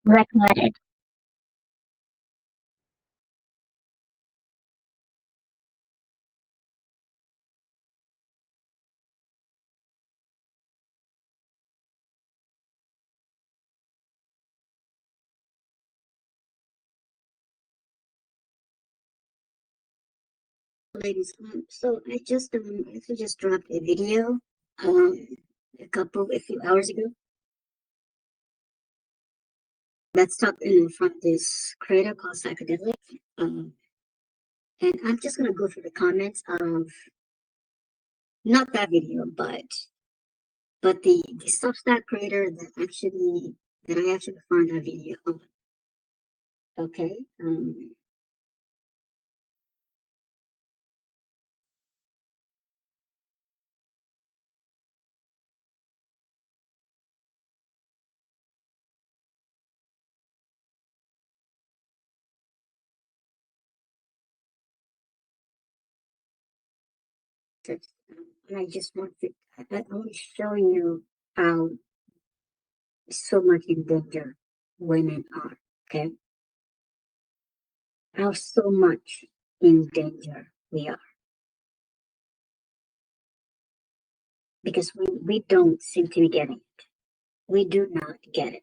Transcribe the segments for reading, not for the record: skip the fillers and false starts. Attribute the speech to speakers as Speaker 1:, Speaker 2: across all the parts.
Speaker 1: recommended. Ladies, so I actually just dropped a video a few hours ago. That's talking from this creator called Psychedelic. Um, and I'm just gonna go through the comments of not that video, but the Substack creator that I actually found that video on. Okay. And I just I want to show you how so much in danger women are. Okay. How so much in danger we are. Because we don't seem to be getting it. We do not get it.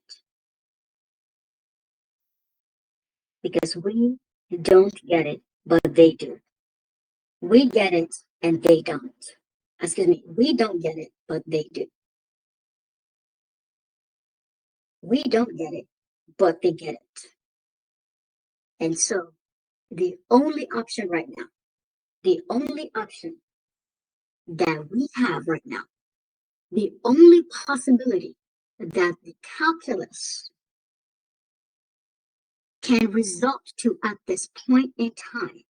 Speaker 1: Because we don't get it, but they do. We get it and they don't. Excuse me, we don't get it, but they do. We don't get it, but they get it. And so the only option right now, the only option that we have right now, the only possibility that the calculus can result to at this point in time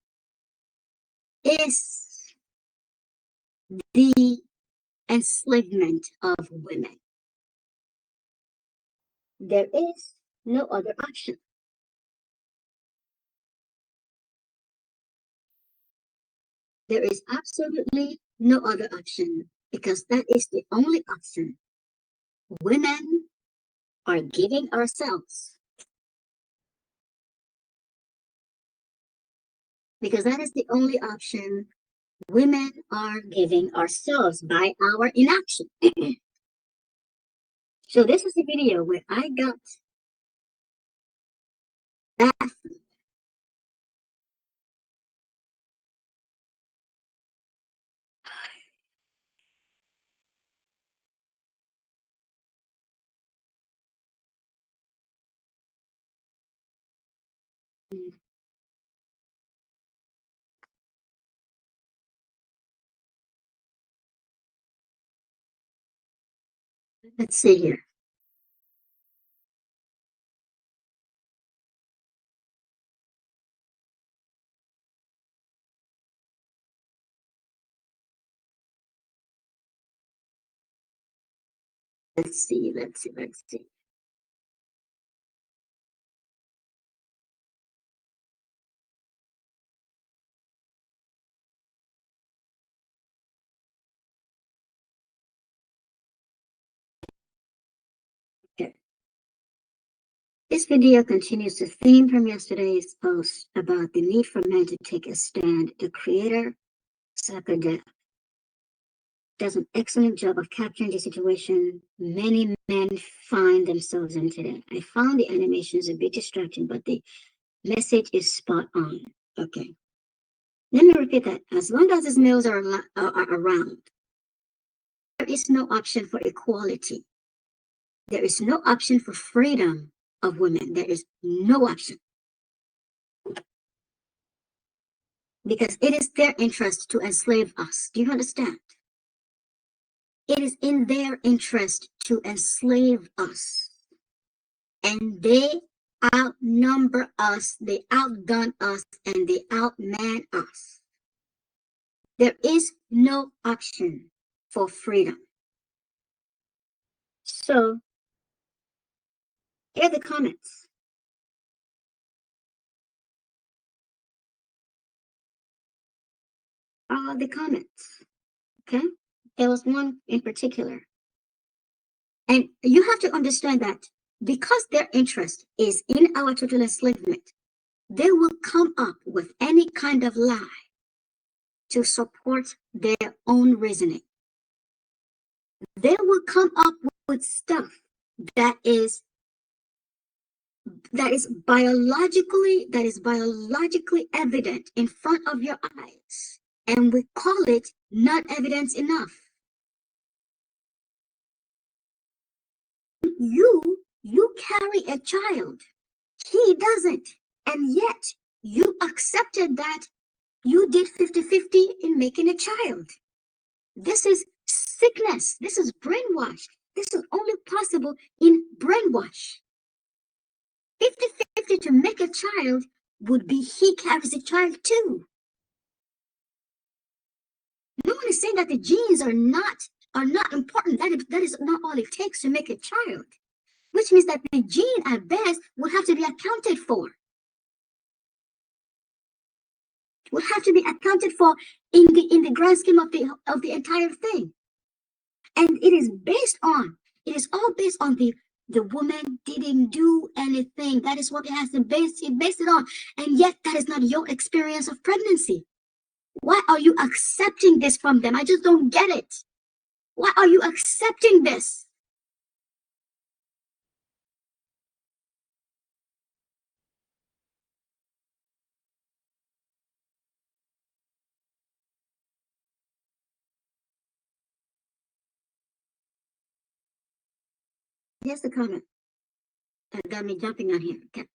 Speaker 1: is the enslavement of women. There is no other option. There is absolutely no other option because that is the only option women are giving ourselves. Because that is the only option women are giving ourselves by our inaction. So this is a video where I got that. Let's see here. Let's see. Okay. This video continues the theme from yesterday's post about the need for men to take a stand. The creator, Psychedelic, does an excellent job of capturing the situation many men find themselves in today. I found the animations a bit distracting, but the message is spot on. Okay. Let me repeat that. As long as these males are around, there is no option for equality. There is no option for freedom of women. There is no option. Because it is their interest to enslave us. Do you understand? It is in their interest to enslave us. And they outnumber us, they outgun us, and they outman us. There is no option for freedom. So, here are the comments. The comments, okay? There was one in particular. And you have to understand that because their interest is in our total enslavement, they will come up with any kind of lie to support their own reasoning. They will come up with stuff that is biologically evident in front of your eyes, and we call it not evidence enough. You carry a child, he doesn't, and yet you accepted that you did 50-50 in making a child. This is sickness. This is brainwash. This is only possible in brainwash. 50-50 to make a child would be he carries a child too. No one is saying that the genes are not important. That is not all it takes to make a child, which means that the gene at best will have to be accounted for. Will have to be accounted for in the grand scheme of the entire thing. And it is all based on the woman didn't do anything. That is what it has to base it on. And yet that is not your experience of pregnancy. Why are you accepting this from them? I just don't get it. Why are you accepting this? Here's the comment that got me jumping on here. Okay.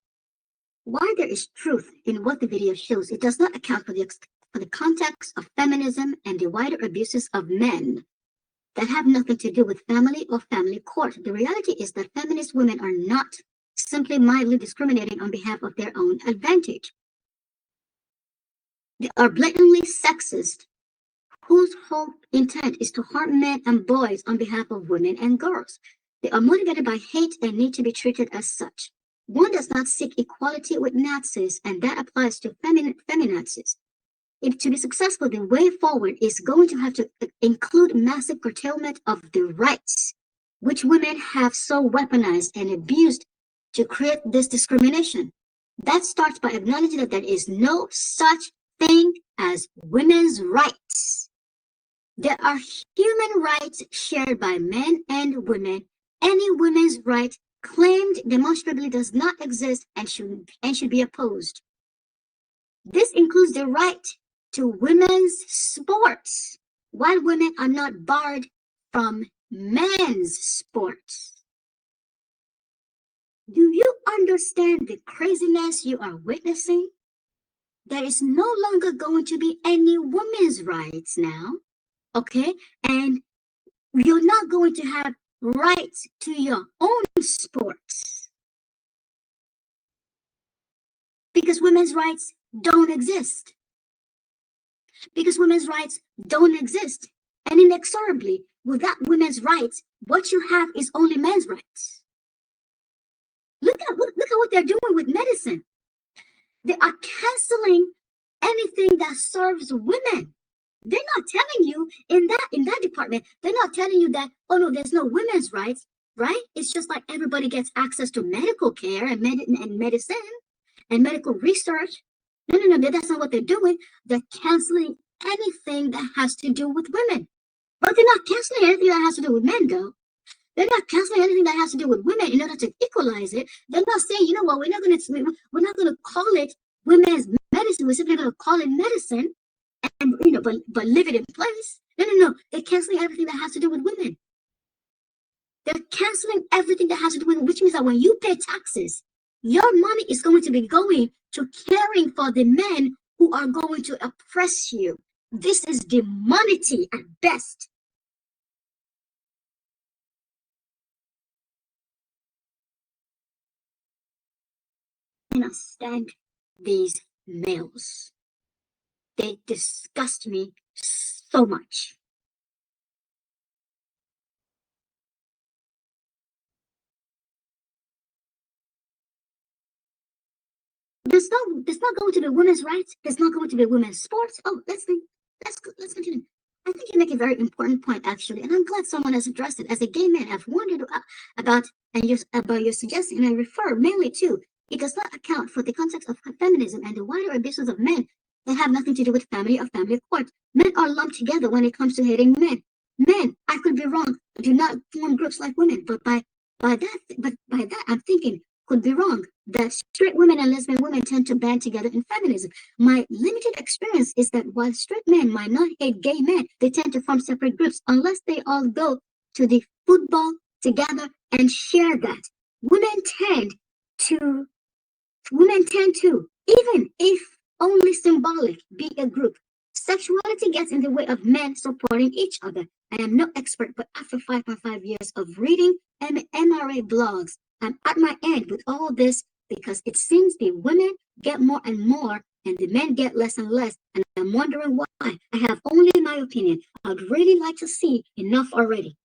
Speaker 1: While there is truth in what the video shows, it does not account for the context of feminism and the wider abuses of men that have nothing to do with family or family court. The reality is that feminist women are not simply mildly discriminating on behalf of their own advantage. They are blatantly sexist, whose whole intent is to harm men and boys on behalf of women and girls. They are motivated by hate and need to be treated as such. One does not seek equality with Nazis, and that applies to feminazis. If to be successful, the way forward is going to have to include massive curtailment of the rights, which women have so weaponized and abused to create this discrimination. That starts by acknowledging that there is no such thing as women's rights. There are human rights shared by men and women. Any women's right claimed demonstrably does not exist and should be opposed. This includes the right to women's sports, while women are not barred from men's sports. Do you understand the craziness you are witnessing? There is no longer going to be any women's rights now, okay? And you're not going to have rights to your own sports because women's rights don't exist. Because women's rights don't exist. And inexorably, without women's rights, what you have is only men's rights. Look at what they're doing with medicine. They are canceling anything that serves women. They're not telling you in that department, they're not telling you that, oh no, there's no women's rights, right? It's just like everybody gets access to medical care and medicine and medical research. No, that's not what they're doing. They're canceling anything that has to do with women. But they're not canceling anything that has to do with men, though. They're not canceling anything that has to do with women in order to equalize it. They're not saying, you know what, we're not gonna call it women's medicine. We're simply gonna call it medicine, and but leave it in place. No. They're canceling everything that has to do with women. They're canceling everything that has to do with, which means that when you pay taxes, your money is going to be going to caring for the men who are going to oppress you. This is demonity at best. I cannot stand these males. They disgust me so much. There's not going to be women's rights. There's not going to be women's sports. Oh, let's continue. I think you make a very important point, actually, and I'm glad someone has addressed it. As a gay man, I've wondered about and about your suggestion, I refer mainly to, it does not account for the context of feminism and the wider abuses of men that have nothing to do with family or family court. Men are lumped together when it comes to hating men. Men, I could be wrong, do not form groups like women, but by that I'm thinking could be wrong. That straight women and lesbian women tend to band together in feminism. My limited experience is that while straight men might not hate gay men, they tend to form separate groups unless they all go to the football together and share that. Women tend to even if only symbolic, be a group. Sexuality gets in the way of men supporting each other. I am no expert, but after 5.5 years of reading MRA blogs, I'm at my end with all this because it seems the women get more and more and the men get less and less. And I'm wondering why. I have only my opinion. I'd really like to see enough already.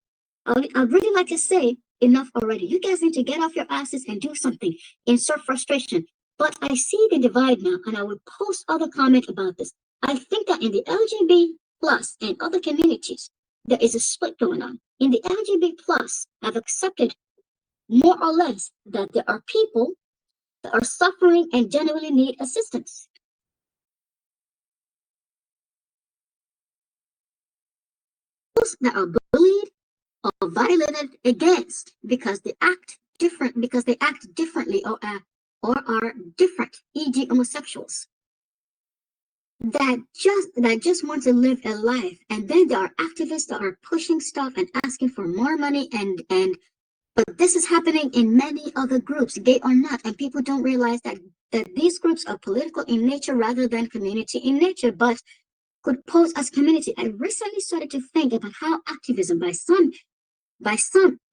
Speaker 1: I'd really like to say enough already. You guys need to get off your asses and do something. Insert frustration. But I see the divide now, and I will post other comments about this. I think that in the LGBT plus and other communities, there is a split going on. In the LGBT plus, I've accepted more or less that there are people that are suffering and genuinely need assistance. Those that are bullied or violated against because they act differently or are different, e.g. homosexuals that just want to live a life, and then there are activists that are pushing stuff and asking for more money and but this is happening in many other groups, gay or not, and people don't realize that these groups are political in nature rather than community in nature, but could pose as community. I recently started to think about how activism by some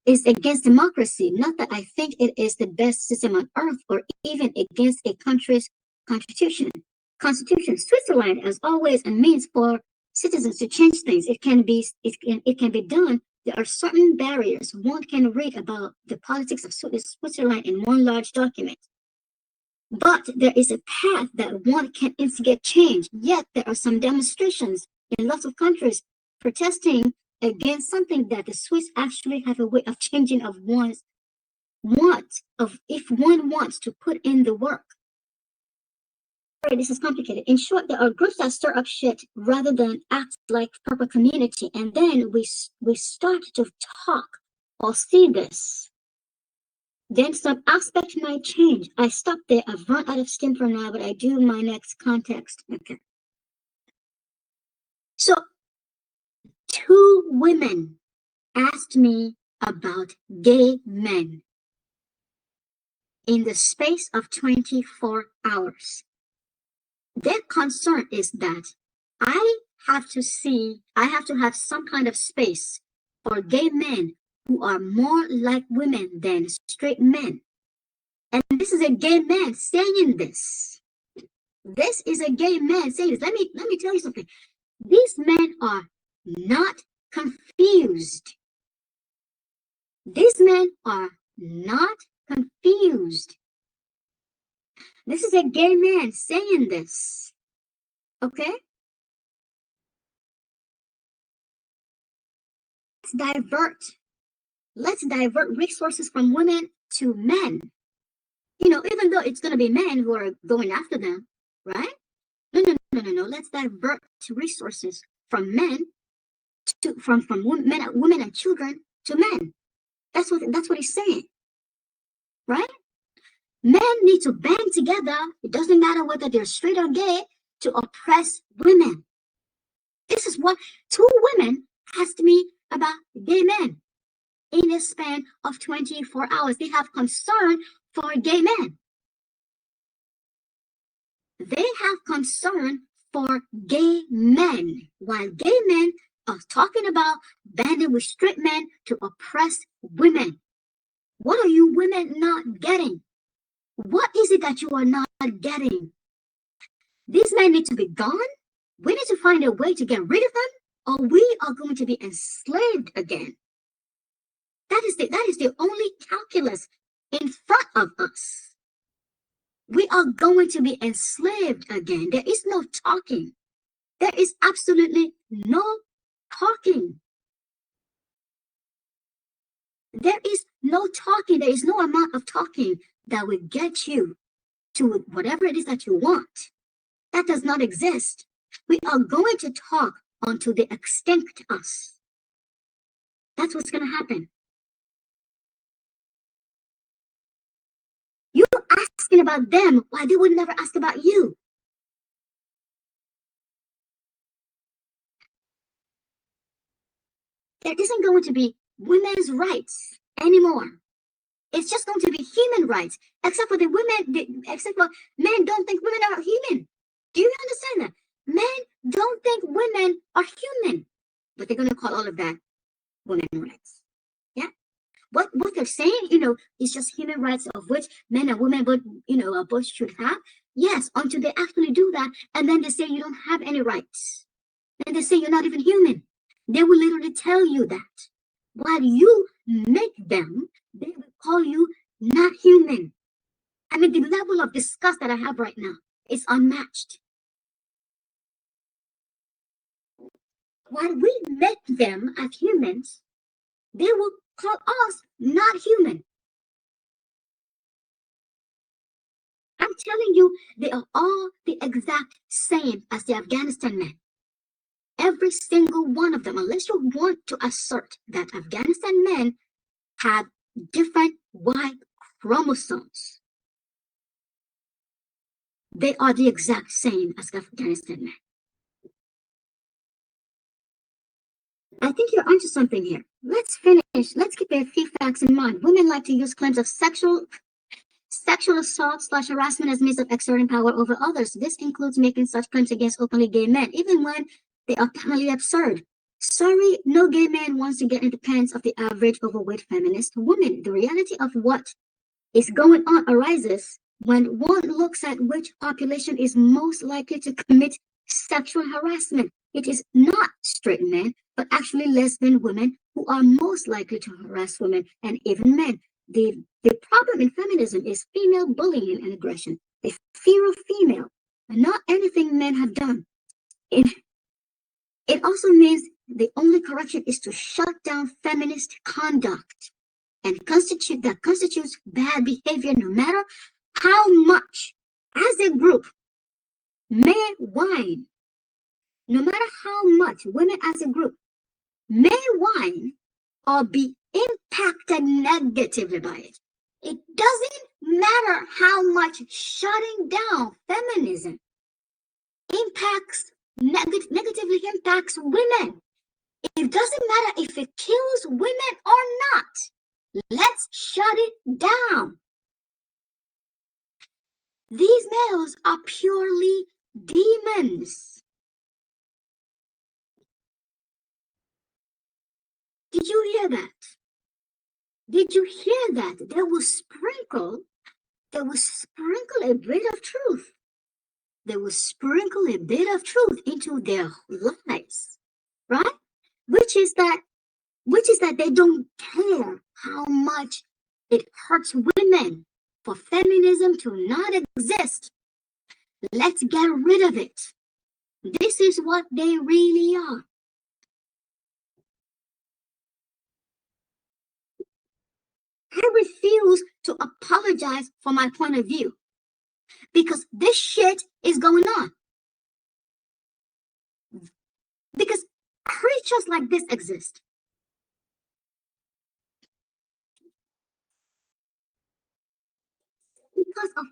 Speaker 1: is against democracy. Not that I think it is the best system on earth or even against a country's constitution. Switzerland, as always, a means for citizens to change things. It can be done. There are certain barriers. One can read about the politics of Switzerland in one large document. But there is a path that one can instigate change. Yet there are some demonstrations in lots of countries protesting against something that the Swiss actually have a way of changing of one's if one wants to put in the work. Sorry, this is complicated. In short, there are groups that stir up shit rather than act like proper community, and then we start to talk or see this. Then some aspect might change. I stop there. I've run out of steam for now, but I do my next context. Okay. So 2 women asked me about gay men in the space of 24 hours. Their concern is that I have to have some kind of space for gay men who are more like women than straight men. And this is a gay man saying this. This is a gay man saying this. Let me tell you something. These men are not confused. These men are not confused. This is a gay man saying this. Okay? Let's divert resources from women to men. Even though it's going to be men who are going after them, right? No. Let's divert resources from men from women and children to men. That's what he's saying, right? Men need to band together. It doesn't matter whether they're straight or gay to oppress women. This is what 2 women asked me about gay men in a span of 24 hours. They have concern for gay men. They have concern for gay men, while gay men are talking about banding with straight men to oppress women. What are you women not getting? What is it that you are not getting? These men need to be gone. We need to find a way to get rid of them, or we are going to be enslaved again. That is the only calculus in front of us. We are going to be enslaved again. There is no talking. There is absolutely no talking. There is No talking. There is no amount of talking that will get you to whatever it is that you want. That does not exist. We are going to talk until they extinct us. That's what's going to happen. You're asking about them why they would never ask about you. There isn't going to be women's rights anymore. It's just going to be human rights, except for except for men don't think women are human. Do you understand that? Men don't think women are human, but they're going to call all of that women's rights. Yeah. What they're saying, is just human rights of which men and women both should have. Yes, until they actually do that, and then they say you don't have any rights. And they say you're not even human. They will literally tell you that. While you make them, they will call you not human. I mean, the level of disgust that I have right now is unmatched. While we make them as humans, they will call us not human. I'm telling you, they are all the exact same as the Afghanistan men. Every single one of them, unless you want to assert that Afghanistan men have different Y chromosomes, they are the exact same as Afghanistan men. I think you're onto something here. Let's finish. Let's keep a few facts in mind. Women like to use claims of sexual assault/harassment as means of exerting power over others. This includes making such claims against openly gay men, even when they are patently absurd. Sorry, no gay man wants to get in the pants of the average overweight feminist woman. The reality of what is going on arises when one looks at which population is most likely to commit sexual harassment. It is not straight men, but actually lesbian women who are most likely to harass women and even men. The problem in feminism is female bullying and aggression. The fear of female, and not anything men have done. It also means the only correction is to shut down feminist conduct and constitutes bad behavior no matter how much, as a group, may whine, no matter how much women as a group may whine or be impacted negatively by it. It doesn't matter how much shutting down feminism negatively impacts women. It doesn't matter if it kills women or not. Let's shut it down. These males are purely demons. Did you hear that? Did you hear that? They will sprinkle a bit of truth. They will sprinkle a bit of truth into their lives, right? Which is that they don't care how much it hurts women for feminism to not exist. Let's get rid of it. This is what they really are. I refuse to apologize for my point of view because this shit is going on. Because creatures like this exist. Because of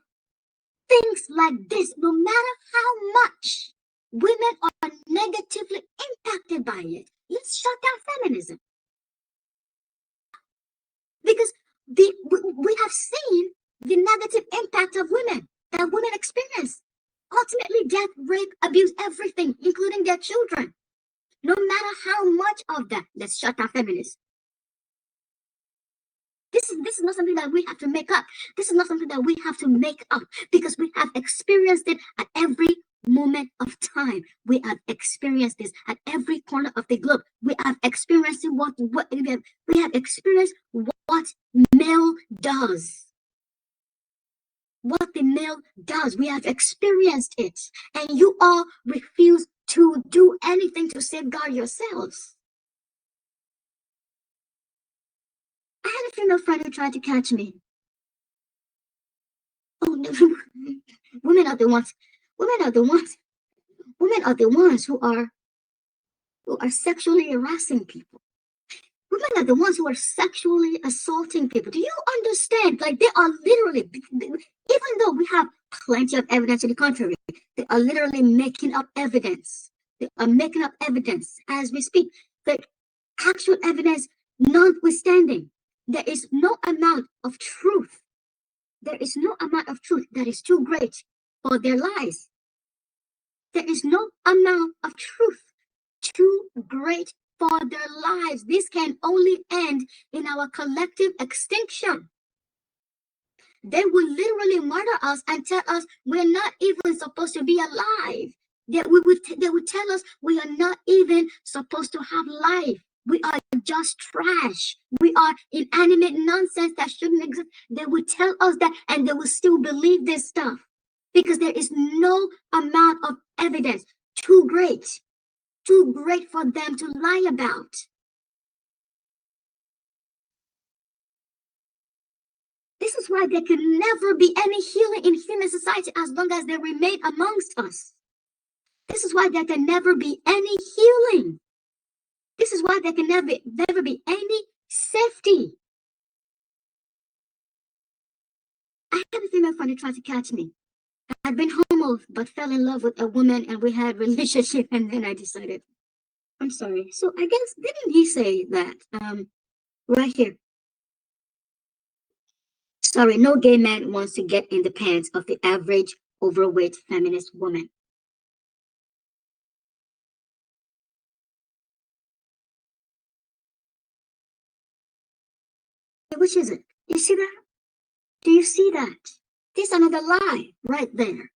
Speaker 1: things like this, no matter how much women are negatively impacted by it, let's shut down feminism. Because we have seen the negative impact of women that women experience. Ultimately, death, rape, abuse, everything, including their children. No matter how much of that, let's shut down feminism. This is not something that we have to make up. This is not something that we have to make up because we have experienced it at every moment of time. We have experienced this at every corner of the globe. We have experienced what we have experienced what male does. What the male does. We have experienced it. And you all refuse to do anything to safeguard yourselves. I had a female friend who tried to catch me. Oh no, women are the ones. Women are the ones. Women are the ones who are sexually harassing people. Women are the ones who are sexually assaulting people. Do you understand? Like they are literally, even though we have plenty of evidence to the contrary, they are literally making up evidence. They are making up evidence as we speak. The actual evidence notwithstanding, there is no amount of truth. There is no amount of truth that is too great for their lies. There is no amount of truth too great for their lives. This can only end in our collective extinction. They will literally murder us and tell us we're not even supposed to be alive. They would tell us we are not even supposed to have life. We are just trash. We are inanimate nonsense that shouldn't exist. They would tell us that, and they will still believe this stuff because there is no amount of evidence too great for them to lie about. This is why there can never be any healing in human society as long as they remain amongst us. This is why there can never be any healing. This is why there can never be any safety. I had a female friend who tried to catch me. I'd been homo, but fell in love with a woman and we had a relationship, and then I decided, I'm sorry. So I guess, didn't he say that? Right here. Sorry, no gay man wants to get in the pants of the average overweight feminist woman. Which is it? You see that? Do you see that? There's another lie right there.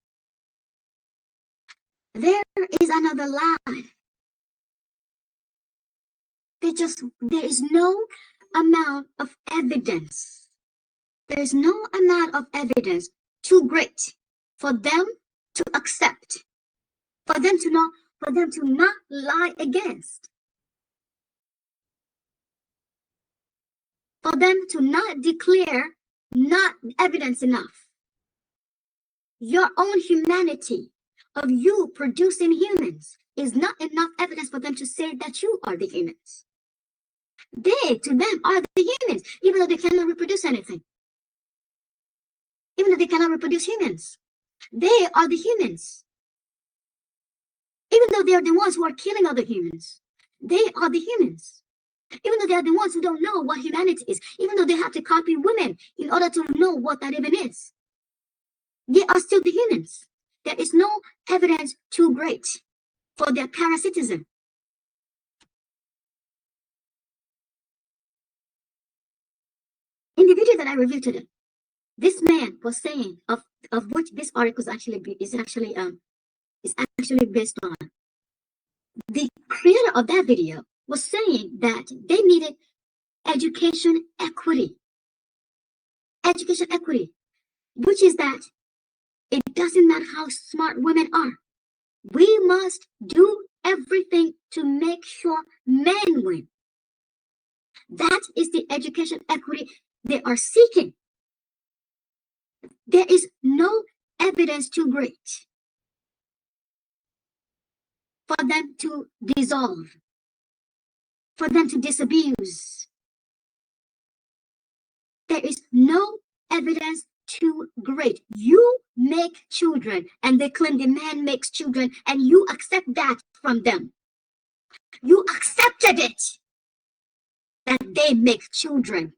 Speaker 1: There is another lie. There is no amount of evidence. There is no amount of evidence too great for them to accept, for them to not lie against, for them to not declare not evidence enough. Your own humanity of you producing humans is not enough evidence for them to say that you are the humans. They, to them, are the humans, even though they cannot reproduce anything. Even though they cannot reproduce humans, they are the humans. Even though they are the ones who are killing other humans, they are the humans. Even though they are the ones who don't know what humanity is, even though they have to copy women in order to know what that even is, they are still the humans. There is no evidence too great for their parasitism. In the video that I reviewed today, this man was saying of which this article is actually based on. The creator of that video was saying that they needed education equity. Education equity, which is that it doesn't matter how smart women are. We must do everything to make sure men win. That is the education equity they are seeking. There is no evidence too great for them to dissolve, for them to disabuse. There is no evidence too great. You make children, and they claim the man makes children, and you accept that from them. You accepted it, that they make children,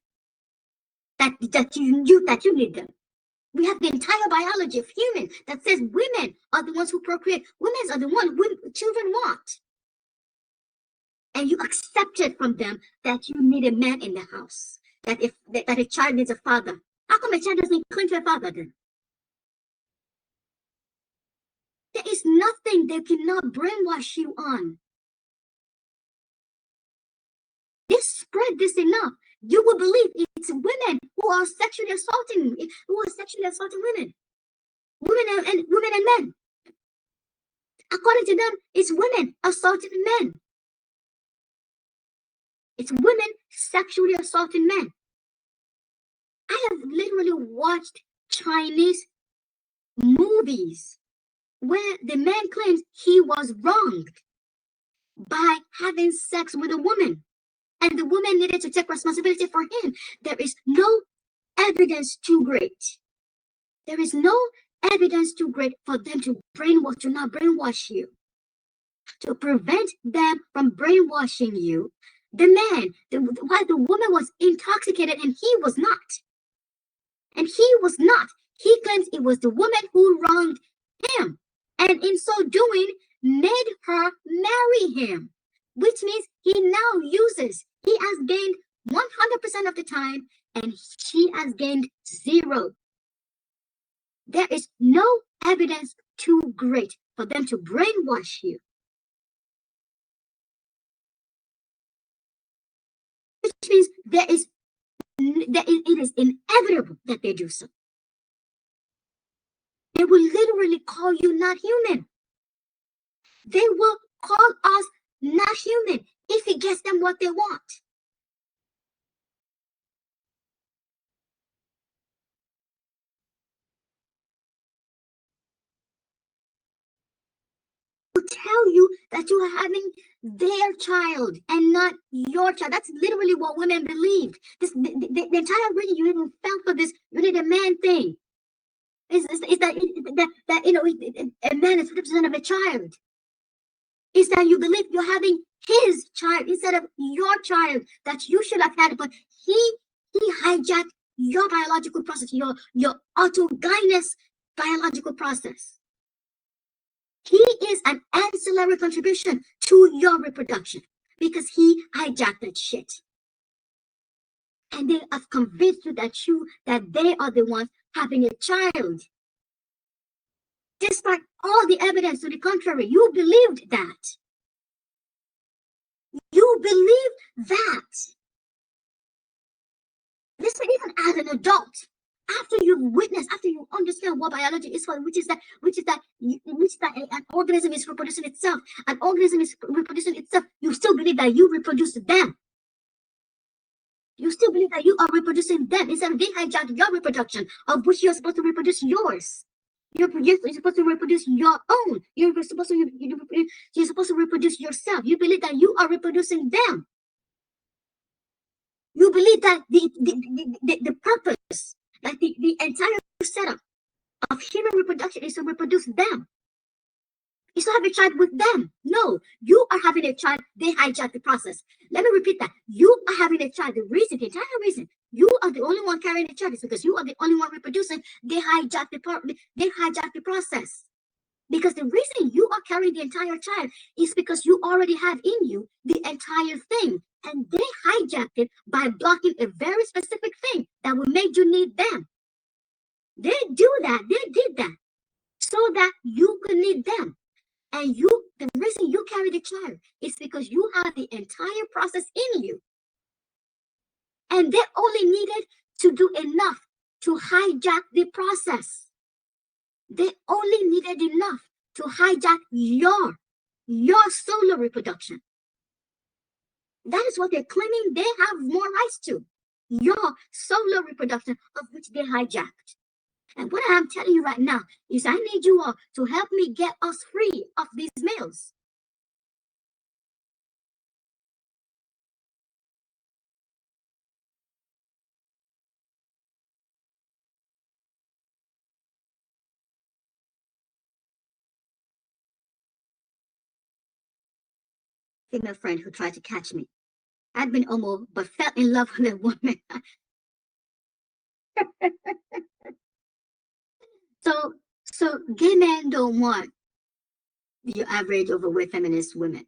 Speaker 1: that you need them. We have the entire biology of humans that says women are the ones who procreate. Women are the ones children want. And you accepted from them that you need a man in the house, that a child needs a father. How come a child doesn't cling to a father then? There is nothing they cannot brainwash you on. They spread this enough. You will believe it's women who are sexually assaulting women. Women and men. According to them, it's women assaulting men. It's women sexually assaulting men. I have literally watched Chinese movies where the man claims he was wronged by having sex with a woman, and the woman needed to take responsibility for him. There is no evidence too great. There is no evidence too great for them to not brainwash you. To prevent them from brainwashing you, while the woman was intoxicated and he was not. And he was not. He claims it was the woman who wronged him. And in so doing, made her marry him, which means he has gained 100% of the time, and she has gained 0. There is no evidence too great for them to brainwash you. Which means it is inevitable that they do so. They will literally call you not human. They will call us not human if it gets them what they want. Will tell you that you are having their child and not your child. That's literally what women believe. The entire reason you even fell for this a man thing is that a man is 50% of a child. Is that you believe you're having his child instead of your child that you should have had, but he hijacked your biological process, your autogynous biological process. He is an ancillary contribution to your reproduction because he hijacked that shit. And they have convinced you that they are the ones having a child. Despite all the evidence to the contrary, you believed that. You believe that. Listen, even as an adult, after you've witnessed, after you understand what biology is for, which is that an organism is reproducing itself, you still believe that you reproduce them. You still believe that you are reproducing them instead of they hijack your reproduction, of which you're supposed to reproduce yours. You're supposed to reproduce your own. You're supposed to reproduce yourself. You believe that you are reproducing them. You believe that the purpose, like the entire setup of human reproduction is to reproduce them. It's to have a child with them. No, you are having a child. They hijack the process. Let me repeat that. You are having a child. The entire reason you are the only one carrying the child is because you are the only one reproducing. They hijack the process. Because the reason you are carrying the entire child is because you already have in you the entire thing. And they hijacked it by blocking a very specific thing that will make you need them. They do that. They did that so that you could need them. And the reason you carry the child is because you have the entire process in you. And they only needed to do enough to hijack the process. They only needed enough to hijack your solo reproduction. That is what they're claiming they have more rights to. Your solo reproduction, of which they hijacked. And what I'm telling you right now is I need you all to help me get us free of these males. Female friend who tried to catch me. I'd been homo, but fell in love with a woman. So gay men don't want your average overweight feminist women,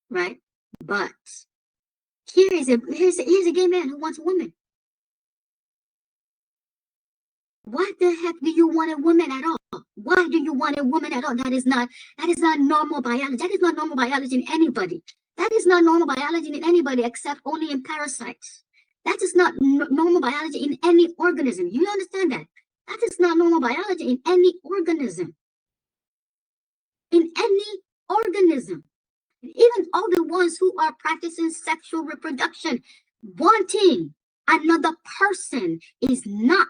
Speaker 1: right? But here's a gay man who wants a woman. Why the heck do you want a woman at all? Why do you want a woman at all? That is not normal biology. That is not normal biology in anybody. That is not normal biology in anybody except only in parasites. That is not normal biology in any organism. You understand that? That is not normal biology in any organism. In any organism. Even all the ones who are practicing sexual reproduction, wanting another person is not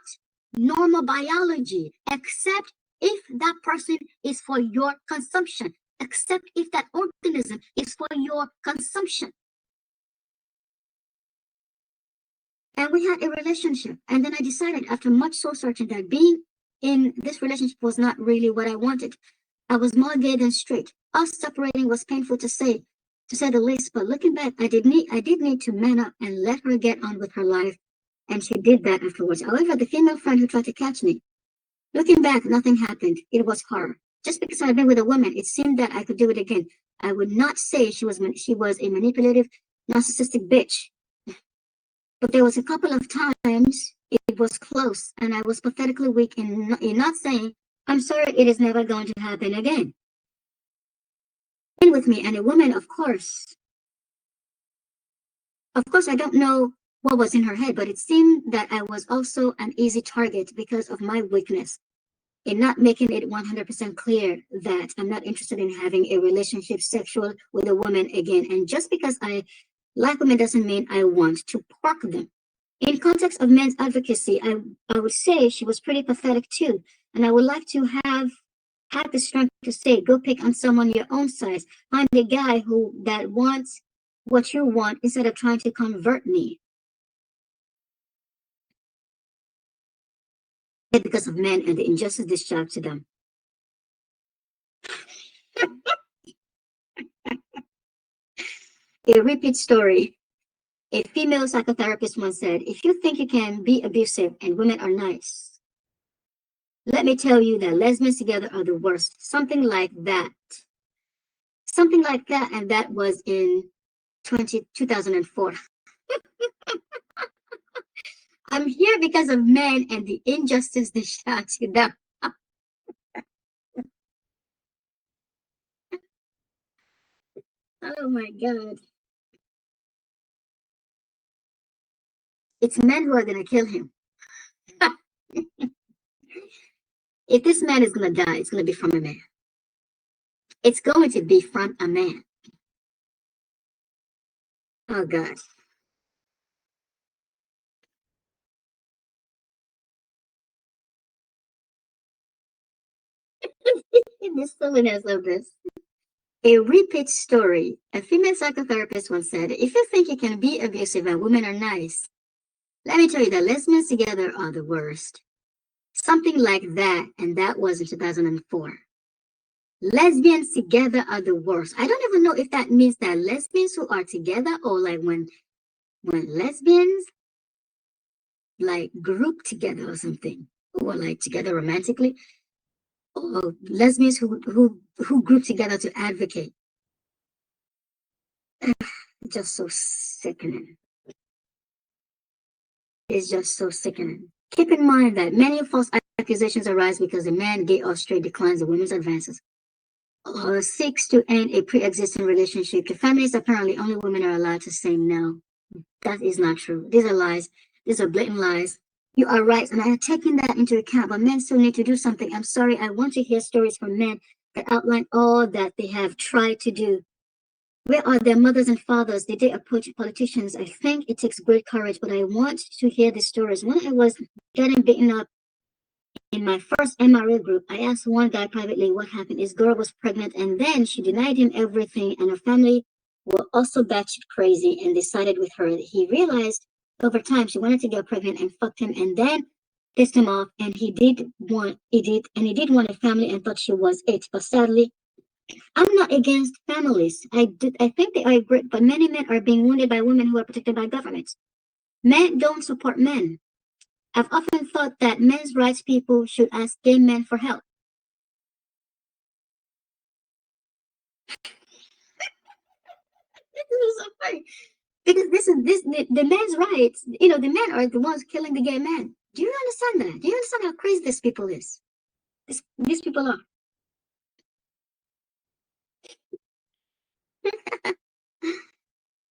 Speaker 1: normal biology, except if that person is for your consumption, except if that organism is for your consumption. And we had a relationship. And then I decided, after much soul searching, that being in this relationship was not really what I wanted. I was more gay than straight. Us separating was painful to say the least. But looking back, I did need to man up and let her get on with her life. And she did that afterwards. However, the female friend who tried to catch me, looking back, nothing happened. It was her. Just because I'd been with a woman, it seemed that I could do it again. I would not say she was a manipulative, narcissistic bitch. But there was a couple of times it was close, and I was pathetically weak in not saying, I'm sorry, it is never going to happen again. In with me, and a woman, of course. Of course, I don't know what was in her head, but it seemed that I was also an easy target because of my weakness in not making it 100% clear that I'm not interested in having a relationship sexual with a woman again. And just because I like women doesn't mean I want to park them. In context of men's advocacy, I would say she was pretty pathetic too. And I would like to have had the strength to say, go pick on someone your own size. Find a guy that wants what you want instead of trying to convert me. Because of men and the injustice discharged to them. A repeat story. A female psychotherapist once said, if you think you can be abusive and women are nice, let me tell you that lesbians together are the worst. Something like that. Something like that, and that was in 2004. I'm here because of men and the injustice they shot to them. Oh my God. It's men who are going to kill him. If this man is going to die, it's going to be from a man. It's going to be from a man. Oh God. The silliness of this. A repeat story. A female psychotherapist once said, if you think you can be abusive and women are nice, let me tell you that lesbians together are the worst. Something like that, and that was in 2004. Lesbians together are the worst. I don't even know if that means that lesbians who are together, or like when lesbians like group together or something, or like together romantically, or lesbians who group together to advocate. Just so sickening. It's just so sickening. Keep in mind that many false accusations arise because a man, gay or straight, declines a woman's advances or seeks to end a pre-existing relationship. To feminists, apparently only women are allowed to say no. That is not true. These are lies. These are blatant lies. You are right, and I have taken that into account, but men still need to do something. I'm sorry, I want to hear stories from men that outline all that they have tried to do. Where are their mothers and fathers? Did they approach politicians? I think it takes great courage, but I want to hear the stories. When I was getting beaten up in my first MRA group, I asked one guy privately what happened. His girl was pregnant, and then she denied him everything, and her family were also batshit crazy and decided with her. He realized over time she wanted to get pregnant and fucked him, and then pissed him off, and he did want a family and thought she was it. But sadly, I'm not against families. I think they are great, but many men are being wounded by women who are protected by governments. Men don't support men. I've often thought that men's rights people should ask gay men for help. This is so funny. Because the men's rights, the men are the ones killing the gay men. Do you understand that? Do you understand how crazy these people is? These people are.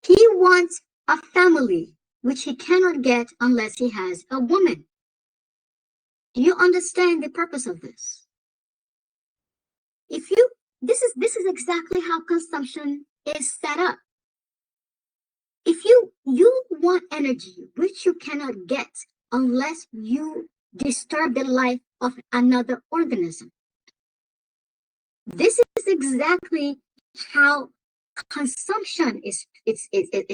Speaker 1: He wants a family, which he cannot get unless he has a woman. Do you understand the purpose of this? If you this is exactly how consumption is set up. If you want energy, which you cannot get unless you disturb the life of another organism. This is exactly how consumption is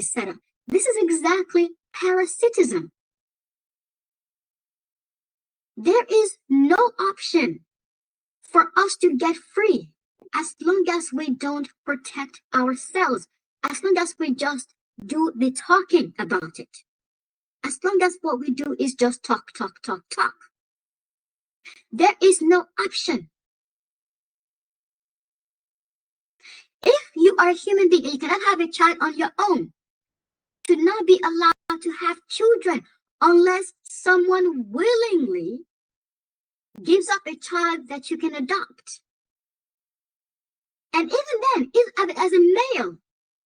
Speaker 1: set up. This is exactly parasitism. There is no option for us to get free as long as we don't protect ourselves, as long as we just do the talking about it, as long as what we do is just talk, talk, talk, talk. There is no option. If you are a human being and you cannot have a child on your own, to not be allowed to have children unless someone willingly gives up a child that you can adopt. And even then, as a male,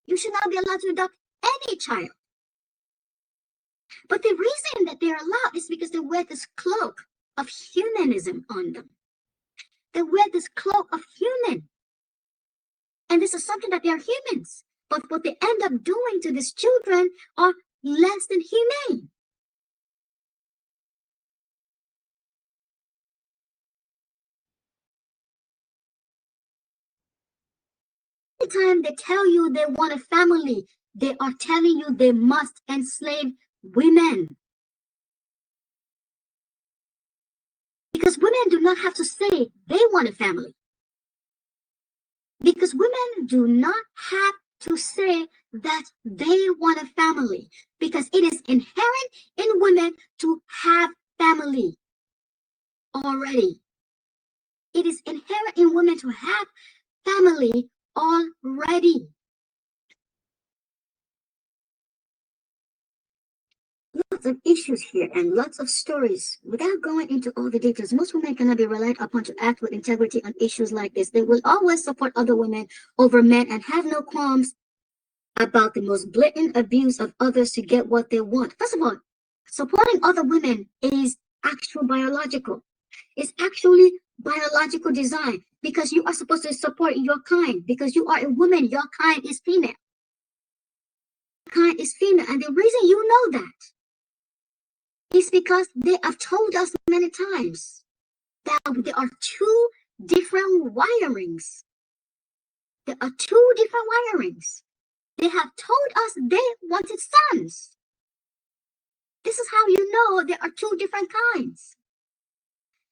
Speaker 1: you should not be allowed to adopt any child. But the reason that they're allowed is because they wear this cloak of humanism on them. They wear this cloak of human. And this is something that they are humans. But what they end up doing to these children are less than humane. Every time they tell you they want a family, they are telling you they must enslave women. Because women do not have to say they want a family. Because women do not have to say that they want a family. Because it is inherent in women to have family already. It is inherent in women to have family already. Lots of issues here and lots of stories. Without going into all the details, most women cannot be relied upon to act with integrity on issues like this. They will always support other women over men and have no qualms about the most blatant abuse of others to get what they want. First of all, supporting other women is actual biological. It's actually biological design because you are supposed to support your kind because you are a woman. Your kind is female. Kind is female. And the reason you know that is because they have told us many times that there are two different wirings. There are two different wirings. They have told us they wanted sons. This is how you know there are two different kinds.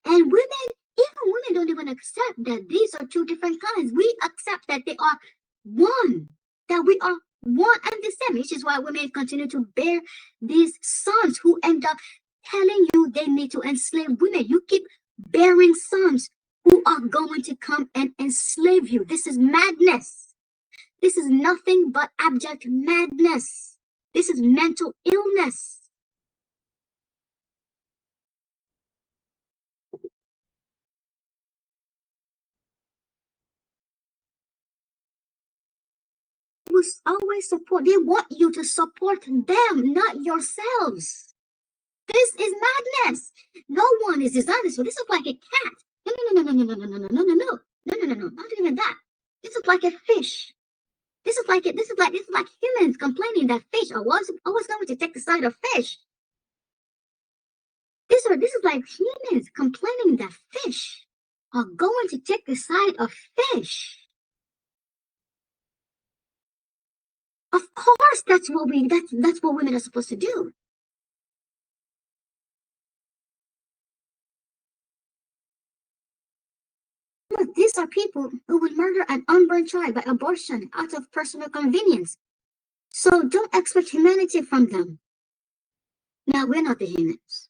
Speaker 1: And women, even women don't even accept that these are two different kinds. We accept that they are one, that we are one and the same, which is why women continue to bear these sons who end up telling you they need to enslave women. You keep bearing sons who are going to come and enslave you. This is madness. This is nothing but abject madness. This is mental illness. Will always support. They want you to support them, not yourselves. This is madness. No one is designed this way. This is like a cat. No, no, no, no, no, no, no, no, no, no, no, no, no, no, no, no, not even that. This is like a fish. This is like humans complaining that fish are always going to take the side of fish. This is like humans complaining that fish are going to take the side of fish. Of course, that's what women are supposed to do. But these are people who would murder an unborn child by abortion out of personal convenience. So don't expect humanity from them. Now, we're not the humans.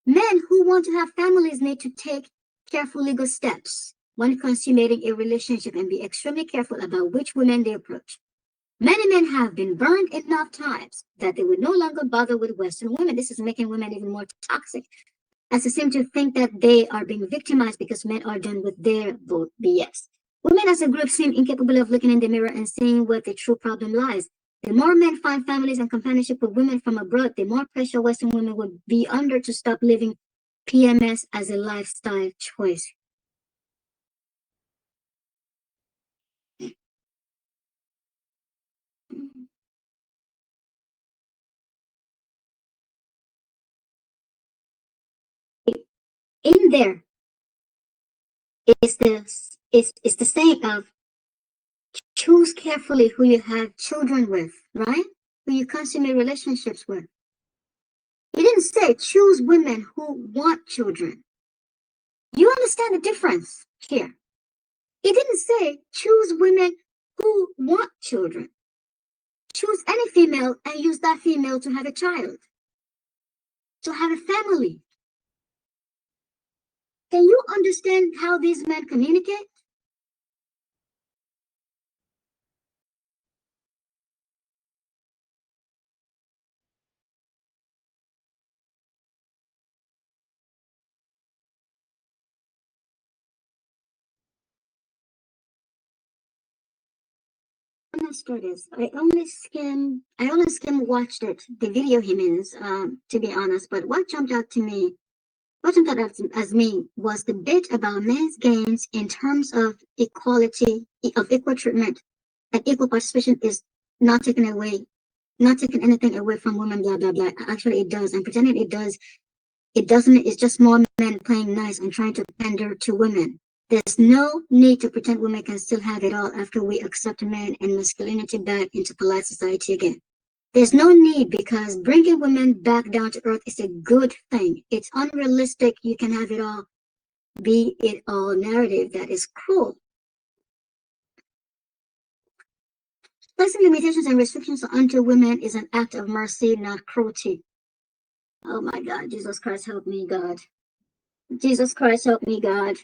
Speaker 1: Men who want to have families need to take careful legal steps when consummating a relationship and be extremely careful about which women they approach. Many men have been burned enough times that they would no longer bother with Western women. This is making women even more toxic, as they seem to think that they are being victimized because men are done with their BS. Women as a group seem incapable of looking in the mirror and seeing where the true problem lies. The more men find families and companionship with women from abroad, the more pressure Western women would be under to stop living PMS as a lifestyle choice. in there is the saying of choose carefully who you have children with, right? Who you consummate relationships with. It didn't say choose women who want children. You understand the difference here? It didn't say choose women who want children. Choose any female and use that female to have a child, to have a family. Can you understand how these men communicate? This. I only watched it, the video he means, to be honest, but what jumped out to me, what jumped out as me was the bit about men's gains in terms of equality, of equal treatment and equal participation is not taking away, not taking anything away from women, blah, blah, blah. Actually, it does. And pretending it does, it doesn't, it's just more men playing nice and trying to pander to women. There's no need to pretend women can still have it all after we accept men and masculinity back into polite society again. There's no need because bringing women back down to earth is a good thing. It's unrealistic. You can have it all, be it all narrative that is cruel. Placing limitations and restrictions onto women is an act of mercy, not cruelty. Oh my God, Jesus Christ, help me, God. Jesus Christ, help me, God.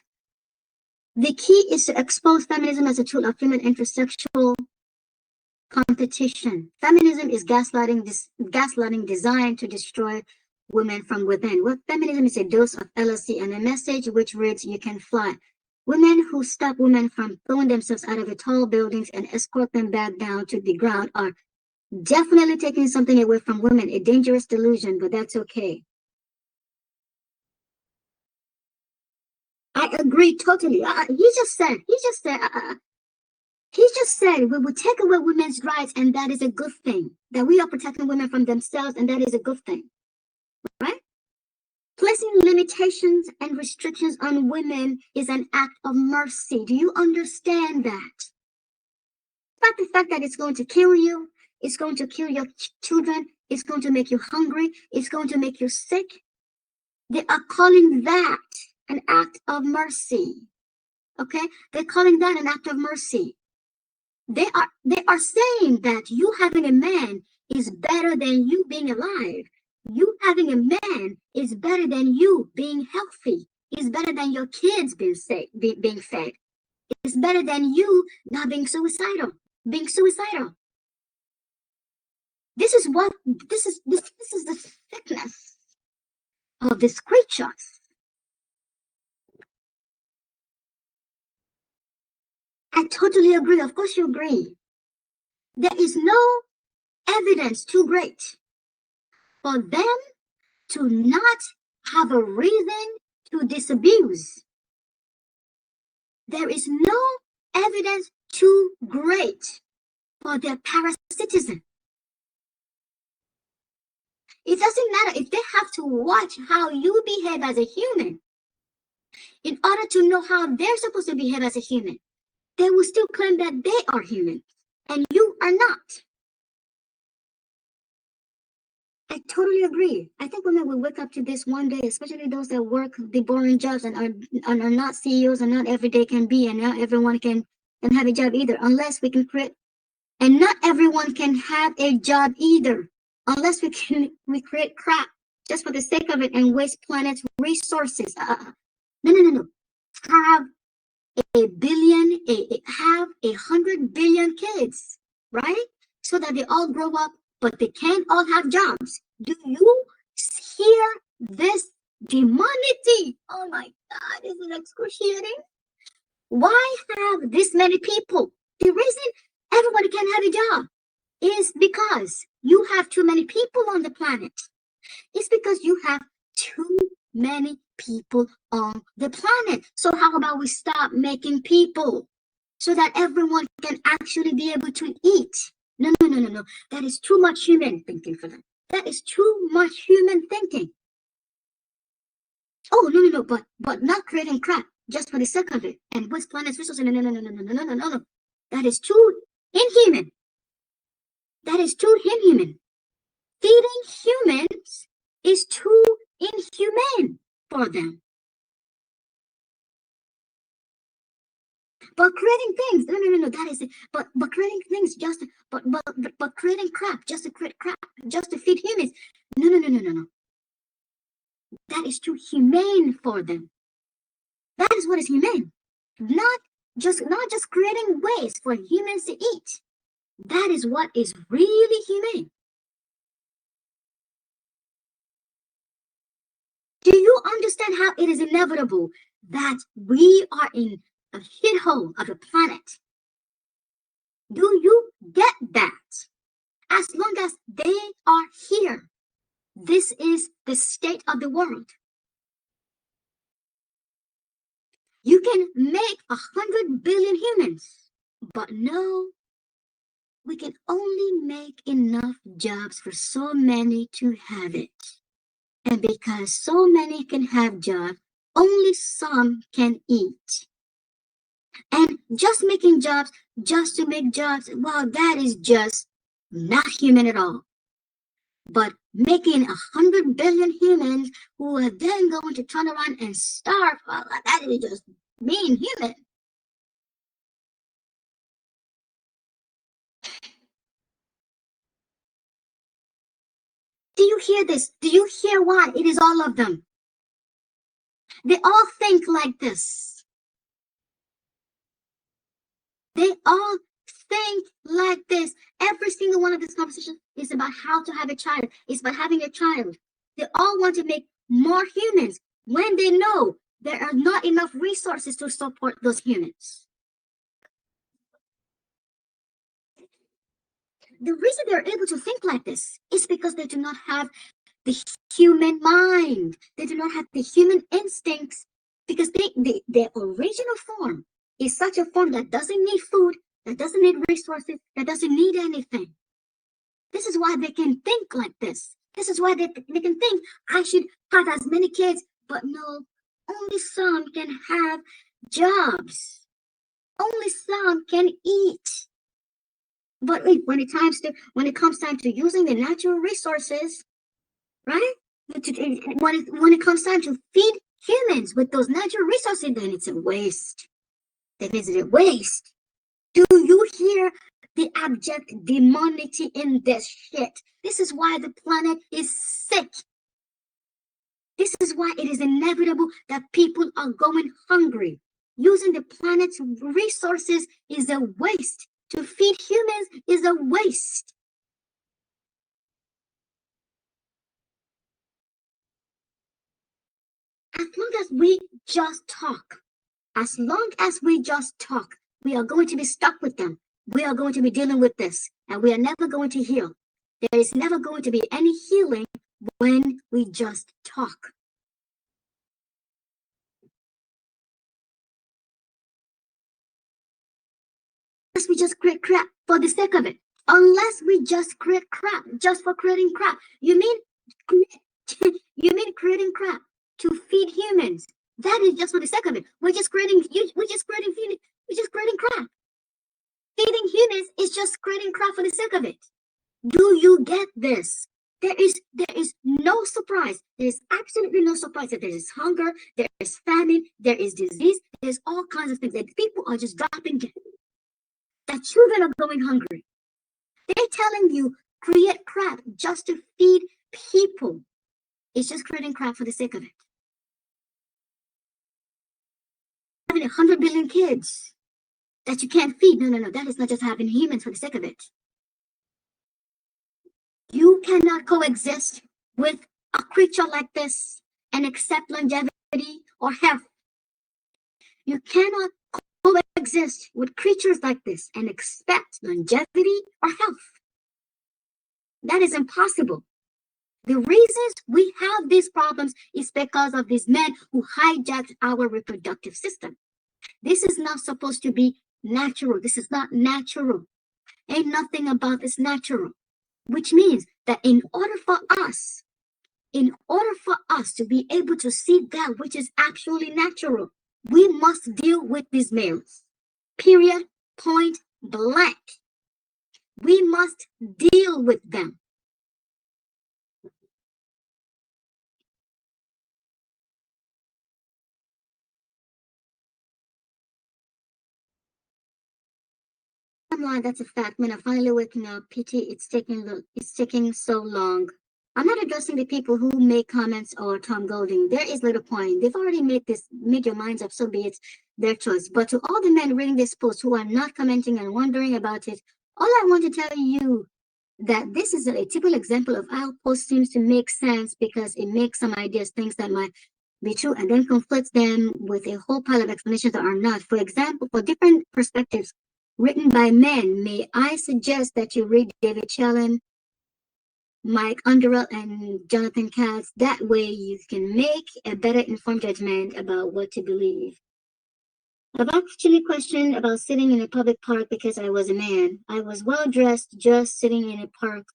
Speaker 1: The key is to expose feminism as a tool of human intersexual competition. Feminism is gaslighting designed to destroy women from within. Well, feminism is a dose of LSD and a message which reads, you can fly. Women who stop women from throwing themselves out of the tall buildings and escort them back down to the ground are definitely taking something away from women, a dangerous delusion, but that's okay. I agree totally. He just said we would take away women's rights and that is a good thing. That we are protecting women from themselves and that is a good thing, right? Placing limitations and restrictions on women is an act of mercy. Do you understand that? Not the fact that it's going to kill you, it's going to kill your children, it's going to make you hungry, it's going to make you sick. They are calling that an act of mercy. Okay? They're calling that an act of mercy. They are saying that you having a man is better than you being alive. You having a man is better than you being healthy. Is better than your kids being fed. It's better than you not being suicidal. Being suicidal. This is the sickness of these creatures. I totally agree. Of course you agree. There is no evidence too great for them to not have a reason to disabuse. There is no evidence too great for their parasitism. It doesn't matter if they have to watch how you behave as a human in order to know how they're supposed to behave as a human. They will still claim that they are human and you are not. I totally agree. I think women will wake up to this one day, especially those that work the boring jobs and are not CEOs and not every day can be, and not everyone can have a job either, unless we can create, and not everyone can have a job either, unless we create crap just for the sake of it and waste planet's resources. No. Have a billion, have 100 billion kids, right? So that they all grow up, but they can't all have jobs. Do you hear this demonity? Oh my God, this is excruciating. Why have this many people? The reason everybody can have a job is because you have too many people on the planet. It's because you have too many people on the planet. So how about we stop making people so that everyone can actually be able to eat? No. That is too much human thinking for them. That is too much human thinking. Oh, no, but not creating crap just for the sake of it and waste planet's resources. No. That is too inhuman. That is too inhuman. Feeding humans is too inhumane for them. But creating things, no, that is it. But creating things just, but creating crap just to create crap, just to feed humans. No. That is too humane for them. That is what is humane. Not just creating ways for humans to eat. That is what is really humane. Do you understand how it is inevitable that we are in a shithole of a planet? Do you get that? As long as they are here, this is the state of the world. You can make 100 billion humans, but no, we can only make enough jobs for so many to have it. And because so many can have jobs, only some can eat. And just making jobs, just to make jobs, well, that is just not human at all. But making 100 billion humans who are then going to turn around and starve, well, that is just being human. Do you hear this? Do you hear why? It is all of them. They all think like this. They all think like this. Every single one of these conversations is about how to have a child. It's about having a child. They all want to make more humans when they know there are not enough resources to support those humans. The reason they're able to think like this is because they do not have the human mind. They do not have the human instincts because their original form is such a form that doesn't need food, that doesn't need resources, that doesn't need anything. This is why they can think like this. This is why they can think, I should have as many kids, but no, only some can have jobs. Only some can eat. But wait, when it comes time to using the natural resources, right? When it comes time to feed humans with those natural resources, then it's a waste. Then it's a waste. Do you hear the abject demonity in this shit? This is why the planet is sick. This is why it is inevitable that people are going hungry. Using the planet's resources is a waste. To feed humans is a waste. As long as we just talk, as long as we just talk, we are going to be stuck with them. We are going to be dealing with this, and we are never going to heal. There is never going to be any healing when we just talk. Unless we just create crap for the sake of it. Unless we just create crap just for creating crap. You mean creating crap to feed humans? That is just for the sake of it. We're just creating crap. Feeding humans is just creating crap for the sake of it. Do you get this? There is no surprise. There is absolutely no surprise that there is hunger, there is famine, there is disease, there's all kinds of things that people are just dropping dead. That children are going hungry. They're telling you create crap just to feed people. It's just creating crap for the sake of it. Having 100 billion kids that you can't feed. No. That is not just having humans for the sake of it. You cannot coexist with a creature like this and accept longevity or health. You cannot coexist with creatures like this and expect longevity or health. That is impossible. The reasons we have these problems is because of these men who hijacked our reproductive system. This is not supposed to be natural. This is not natural. Ain't nothing about this natural. Which means that in order for us in order for us to be able to see that which is actually natural, we must deal with these males. Period. Point blank. We must deal with them. That's a fact. When I'm finally waking up, PT, it's taking so long. I'm not addressing the people who make comments or Tom Golding. There is little point. They've already made your minds up, so be it their choice. But to all the men reading this post who are not commenting and wondering about it, all I want to tell you that this is a typical example of how post seems to make sense because it makes some ideas, things that might be true, and then conflicts them with a whole pile of explanations that are not. For example, for different perspectives written by men, may I suggest that you read David Challen, Mike Underell, and Jonathan Katz. That way you can make a better informed judgment about what to believe. I've actually questioned about sitting in a public park because I was a man. I was well dressed just sitting in a park.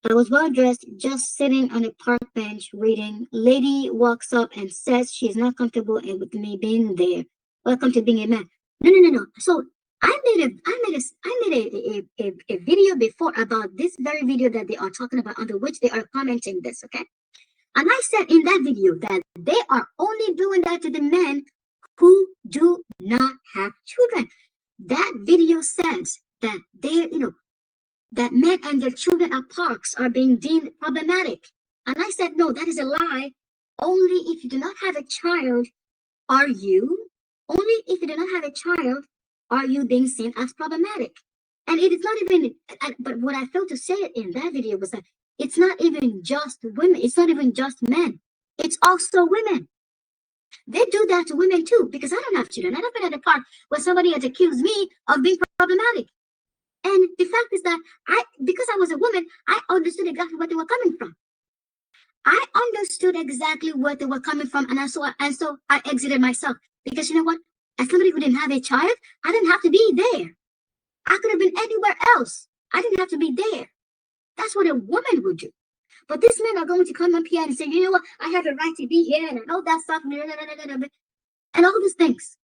Speaker 1: I was well dressed just sitting on a park bench reading. Lady walks up and says she's not comfortable with me being there. Welcome to being a man. No. So I made a video before about this very video that they are talking about, under which they are commenting this, okay? And I said in that video that they are only doing that to the men who do not have children. That video says that that men and their children at parks are being deemed problematic. And I said, no, that is a lie. Only if you do not have a child are you, only if you do not have a child are you being seen as problematic. And it is not even, but what I failed to say in that video was that it's not even just women, it's not even just men, it's also women. They do that to women too, because I don't have children. I don't been at a park where somebody has accused me of being problematic. And the fact is that because I was a woman, I understood exactly what they were coming from. I understood exactly where they were coming from, and so I exited myself. Because you know what? As somebody who didn't have a child, I didn't have to be there. I could have been anywhere else. I didn't have to be there. That's what a woman would do. But these men are going to come up here and say, you know what? I have a right to be here and all that stuff, and all these things.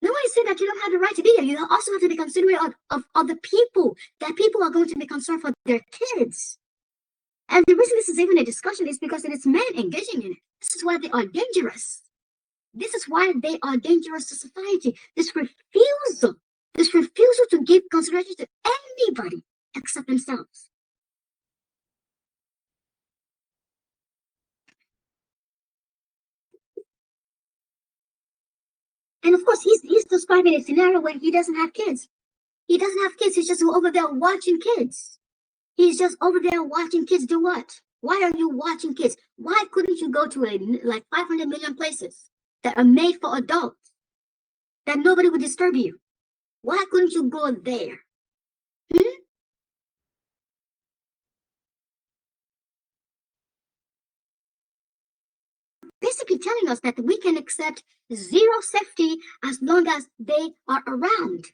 Speaker 1: No one is saying that you don't have the right to be here. You also have to be considerate of the people, that people are going to be concerned for their kids. And the reason this is even a discussion is because it is men engaging in it. This is why they are dangerous. This is why they are dangerous to society. This refusal to give consideration to anybody except themselves. And of course, he's describing a scenario where he doesn't have kids. He doesn't have kids. He's just over there watching kids. He's just over there watching kids do what? Why are you watching kids? Why couldn't you go to like 500 million places that are made for adults that nobody would disturb you? Why couldn't you go there? Basically telling us that we can accept zero safety as long as they are around.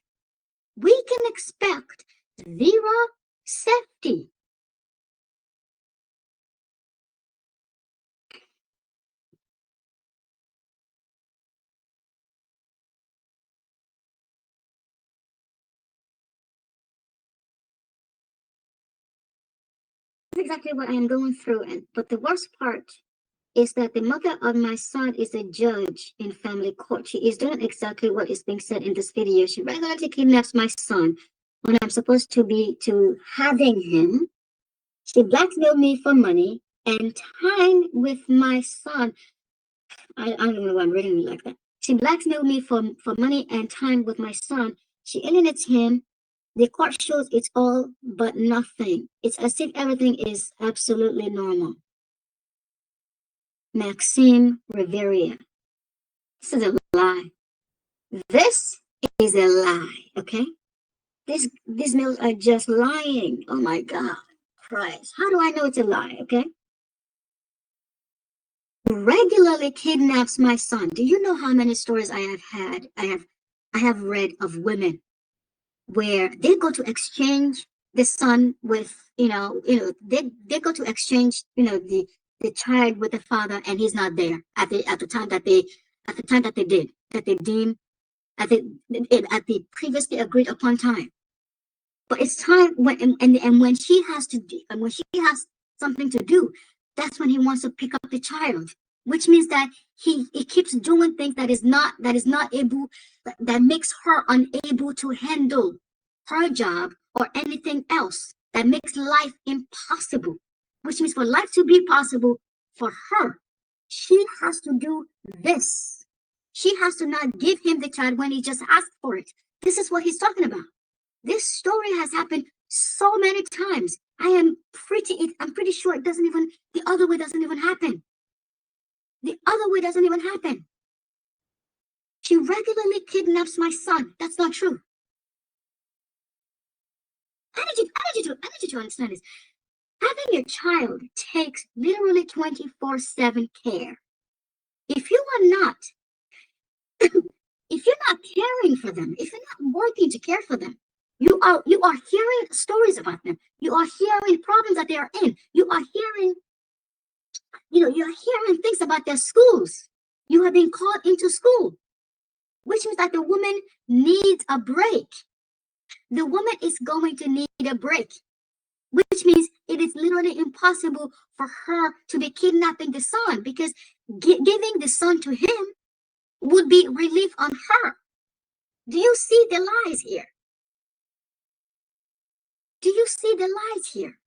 Speaker 1: We can expect zero safety. That's exactly what I am going through. But the worst part is that the mother of my son is a judge in family court. She is doing exactly what is being said in this video. She regularly kidnaps my son when I'm supposed to be having him. She blackmailed me for money and time with my son. I don't know why I'm reading it like that. She blackmailed me for money and time with my son. She alienates him. The court shows it's all but nothing. It's as if everything is absolutely normal. Maxime Riviera. This is a lie. This is a lie, okay? These males are just lying. Oh my God, Christ. How do I know it's a lie, okay? Regularly kidnaps my son. Do you know how many stories I have had? I have read of women where they go to exchange the son with, they go to exchange, the child with the father, and he's not there at the time that they did, that they deem at the previously agreed upon time. But it's time when, and when she has to do, and when she has something to do, that's when he wants to pick up the child, which means that he keeps doing things that is not able, that makes her unable to handle her job or anything else, that makes life impossible. Which means for life to be possible for her, she has to do this. She has to not give him the child when he just asked for it. This is what he's talking about. This story has happened so many times. I'm pretty sure it doesn't even, the other way doesn't even happen. The other way doesn't even happen. She regularly kidnaps my son. That's not true. I need you to understand this. Having a child takes literally 24/7 care. If you are not, if you're not caring for them, if you're not working to care for them, you are hearing stories about them. You are hearing problems that they are in. You are hearing, you're hearing things about their schools. You have been called into school, which means that the woman needs a break. The woman is going to need a break, which means it is literally impossible for her to be kidnapping the son, because giving the son to him would be relief on her. Do you see the lies here? Do you see the lies here?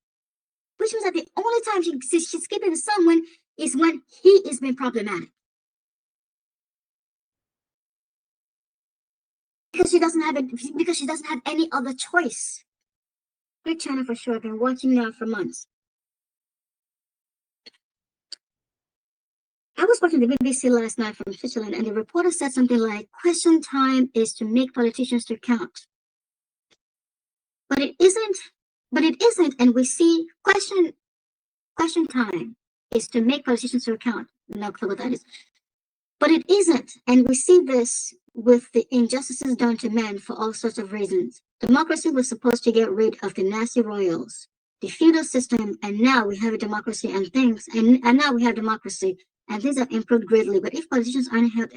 Speaker 1: Which means that the only time she's keeping the son is when he is being problematic. Because she doesn't have any other choice. Great channel for sure. I've been watching now for months. I was watching the BBC last night from Switzerland, and the reporter said something like, question time is to make politicians to count. But it isn't, and we see question time is to make politicians to account. No clue what that is. But it isn't, and we see this with the injustices done to men for all sorts of reasons. Democracy was supposed to get rid of the nasty royals, the feudal system, and now we have a democracy and things, and now we have democracy, and things have improved greatly. But if politicians aren't held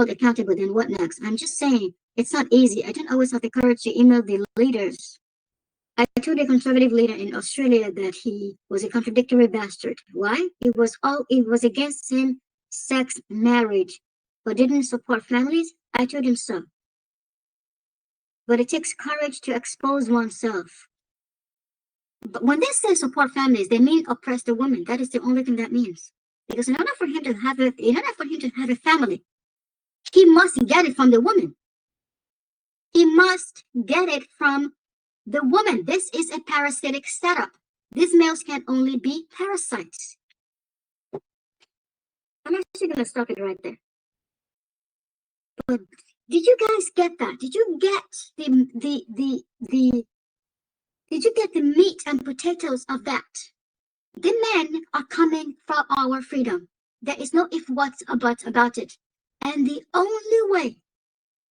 Speaker 1: accountable, then what next? I'm just saying, it's not easy. I don't always have the courage to email the leaders. I told a conservative leader in Australia that he was a contradictory bastard. Why? It was against same-sex marriage, but didn't support families. I told him so. But it takes courage to expose oneself. But when they say support families, they mean oppress the woman. That is the only thing that means. Because in order for him to have a family, he must get it from the woman. He must get it from the woman. This is a parasitic setup. These males can only be parasites. I'm actually going to stop it right there. But did you guys get that? Did you get did you get the meat and potatoes of that? The men are coming for our freedom. There is no if, what's, or buts about it. And the only way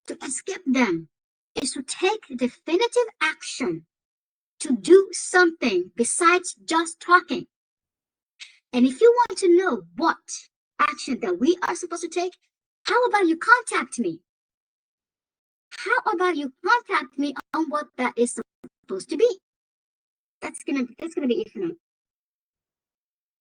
Speaker 1: to escape them is to take definitive action, to do something besides just talking. And if you want to know what action that we are supposed to take, how about you contact me? How about you contact me on what that is supposed to be? That's gonna be it for now.